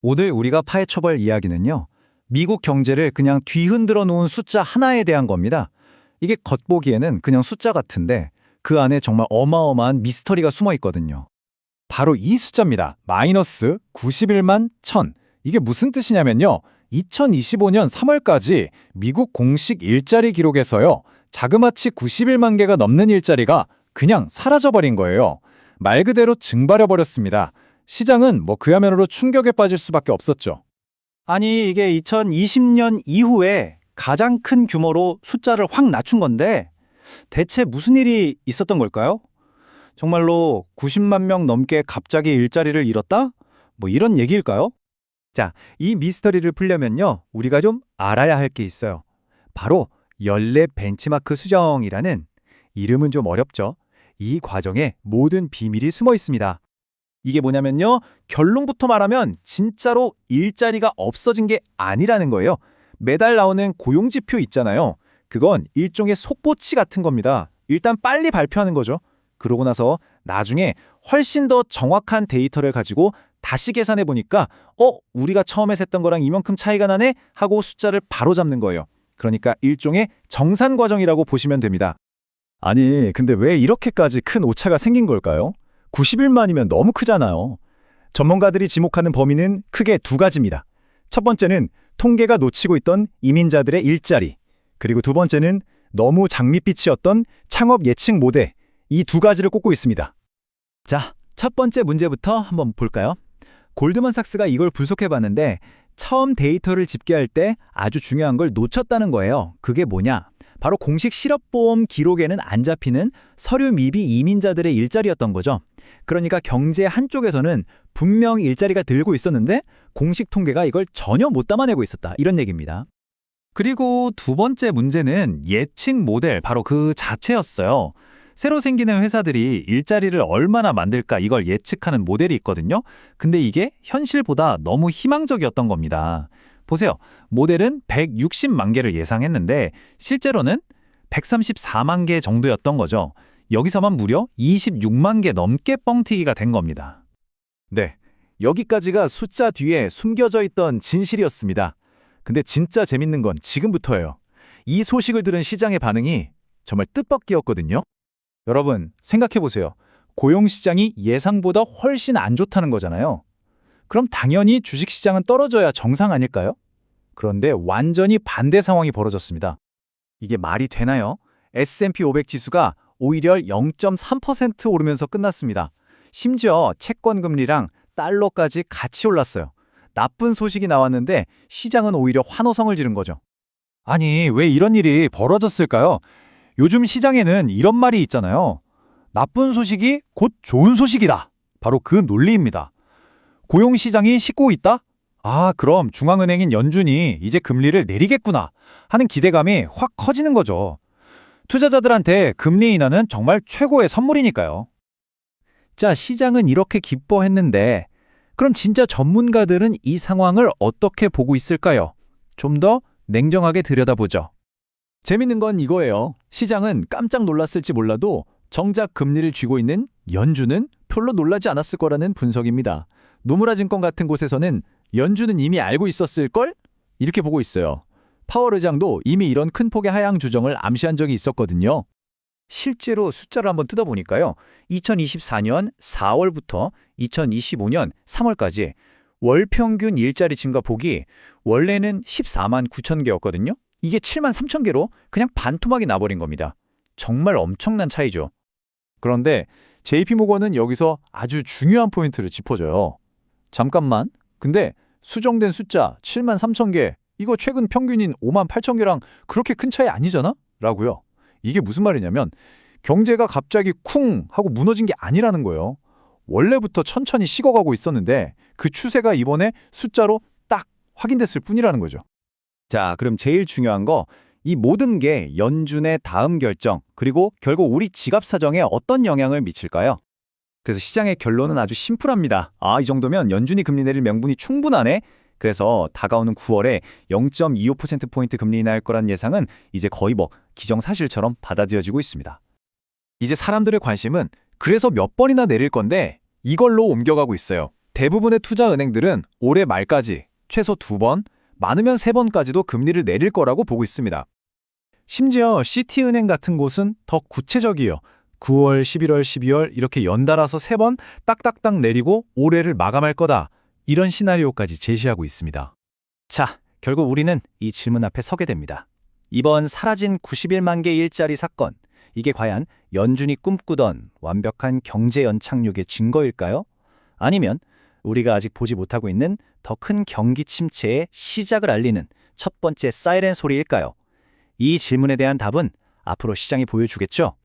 오늘 우리가 파헤쳐볼 이야기는요. 미국 경제를 그냥 뒤흔들어 놓은 숫자 하나에 대한 겁니다. 이게 겉보기에는 그냥 숫자 같은데 그 안에 정말 어마어마한 미스터리가 숨어 있거든요. 바로 이 숫자입니다. 마이너스 91만 1000. 이게 무슨 뜻이냐면요. 2025년 3월까지 미국 공식 일자리 기록에서요. 자그마치 91만 개가 넘는 일자리가 그냥 사라져버린 거예요. 말 그대로 증발해버렸습니다. 시장은 그야말로 충격에 빠질 수밖에 없었죠. 아니, 이게 2020년 이후에 가장 큰 규모로 숫자를 확 낮춘 건데 대체 무슨 일이 있었던 걸까요? 정말로 90만 명 넘게 갑자기 일자리를 잃었다? 이런 얘기일까요? 자, 이 미스터리를 풀려면요. 우리가 좀 알아야 할 게 있어요. 바로 연례 벤치마크 수정이라는, 이름은 좀 어렵죠. 이 과정에 모든 비밀이 숨어 있습니다. 이게 뭐냐면요. 결론부터 말하면 진짜로 일자리가 없어진 게 아니라는 거예요. 매달 나오는 고용지표 있잖아요. 그건 일종의 속보치 같은 겁니다. 일단 빨리 발표하는 거죠. 그러고 나서 나중에 훨씬 더 정확한 데이터를 가지고 다시 계산해 보니까 우리가 처음에 셌던 거랑 이만큼 차이가 나네? 하고 숫자를 바로 잡는 거예요. 그러니까 일종의 정산 과정이라고 보시면 됩니다. 아니, 근데 왜 이렇게까지 큰 오차가 생긴 걸까요? 91만이면 너무 크잖아요. 전문가들이 지목하는 범위는 크게 두 가지입니다. 첫 번째는 통계가 놓치고 있던 이민자들의 일자리, 그리고 두 번째는 너무 장밋빛이었던 창업 예측 모델, 이 두 가지를 꼽고 있습니다. 자, 첫 번째 문제부터 한번 볼까요? 골드만삭스가 이걸 분석해봤는데 처음 데이터를 집계할 때 아주 중요한 걸 놓쳤다는 거예요. 그게 뭐냐? 바로 공식 실업보험 기록에는 안 잡히는 서류 미비 이민자들의 일자리였던 거죠. 그러니까 경제 한쪽에서는 분명 일자리가 늘고 있었는데 공식 통계가 이걸 전혀 못 담아내고 있었다. 이런 얘기입니다. 그리고 두 번째 문제는 예측 모델, 바로 그 자체였어요. 새로 생기는 회사들이 일자리를 얼마나 만들까 이걸 예측하는 모델이 있거든요. 근데 이게 현실보다 너무 희망적이었던 겁니다. 보세요. 모델은 160만 개를 예상했는데 실제로는 134만 개 정도였던 거죠. 여기서만 무려 26만 개 넘게 뻥튀기가 된 겁니다. 네, 여기까지가 숫자 뒤에 숨겨져 있던 진실이었습니다. 근데 진짜 재밌는 건 지금부터예요. 이 소식을 들은 시장의 반응이 정말 뜻밖이었거든요. 여러분, 생각해보세요. 고용시장이 예상보다 훨씬 안 좋다는 거잖아요. 그럼 당연히 주식시장은 떨어져야 정상 아닐까요? 그런데 완전히 반대 상황이 벌어졌습니다. 이게 말이 되나요? S&P 500 지수가 오히려 0.3% 오르면서 끝났습니다. 심지어 채권 금리랑 달러까지 같이 올랐어요. 나쁜 소식이 나왔는데 시장은 오히려 환호성을 지른 거죠. 아니, 왜 이런 일이 벌어졌을까요? 요즘 시장에는 이런 말이 있잖아요. 나쁜 소식이 곧 좋은 소식이다. 바로 그 논리입니다. 고용시장이 식고 있다? 그럼 중앙은행인 연준이 이제 금리를 내리겠구나 하는 기대감이 확 커지는 거죠. 투자자들한테 금리 인하는 정말 최고의 선물이니까요. 자, 시장은 이렇게 기뻐했는데 그럼 진짜 전문가들은 이 상황을 어떻게 보고 있을까요? 좀 더 냉정하게 들여다보죠. 재밌는 건 이거예요. 시장은 깜짝 놀랐을지 몰라도 정작 금리를 쥐고 있는 연준은 별로 놀라지 않았을 거라는 분석입니다. 노무라증권 같은 곳에서는 연준은 이미 알고 있었을걸? 이렇게 보고 있어요. 파월 의장도 이미 이런 큰 폭의 하향 조정을 암시한 적이 있었거든요. 실제로 숫자를 한번 뜯어보니까요. 2024년 4월부터 2025년 3월까지 월 평균 일자리 증가 폭이 원래는 14만 9천 개였거든요. 이게 7만 3천 개로 그냥 반토막이 나버린 겁니다. 정말 엄청난 차이죠. 그런데 JP모건은 여기서 아주 중요한 포인트를 짚어줘요. 잠깐만, 근데 수정된 숫자 7만 3천 개, 이거 최근 평균인 5만 8천 개랑 그렇게 큰 차이 아니잖아? 라고요. 이게 무슨 말이냐면 경제가 갑자기 쿵 하고 무너진 게 아니라는 거예요. 원래부터 천천히 식어가고 있었는데 그 추세가 이번에 숫자로 딱 확인됐을 뿐이라는 거죠. 자, 그럼 제일 중요한 거, 이 모든 게 연준의 다음 결정, 그리고 결국 우리 지갑 사정에 어떤 영향을 미칠까요? 그래서 시장의 결론은 아주 심플합니다. 이 정도면 연준이 금리 내릴 명분이 충분하네? 그래서 다가오는 9월에 0.25%포인트 금리 인하할 거란 예상은 이제 거의 기정사실처럼 받아들여지고 있습니다. 이제 사람들의 관심은 그래서 몇 번이나 내릴 건데 이걸로 옮겨가고 있어요. 대부분의 투자은행들은 올해 말까지 최소 2번, 많으면 3번까지도 금리를 내릴 거라고 보고 있습니다. 심지어 시티은행 같은 곳은 더 구체적이에요. 9월, 11월, 12월 이렇게 연달아서 3번 딱딱딱 내리고 올해를 마감할 거다. 이런 시나리오까지 제시하고 있습니다. 자, 결국 우리는 이 질문 앞에 서게 됩니다. 이번 사라진 91만 개 일자리 사건, 이게 과연 연준이 꿈꾸던 완벽한 경제 연착륙의 증거일까요? 아니면 우리가 아직 보지 못하고 있는 더 큰 경기 침체의 시작을 알리는 첫 번째 사이렌 소리일까요? 이 질문에 대한 답은 앞으로 시장이 보여주겠죠?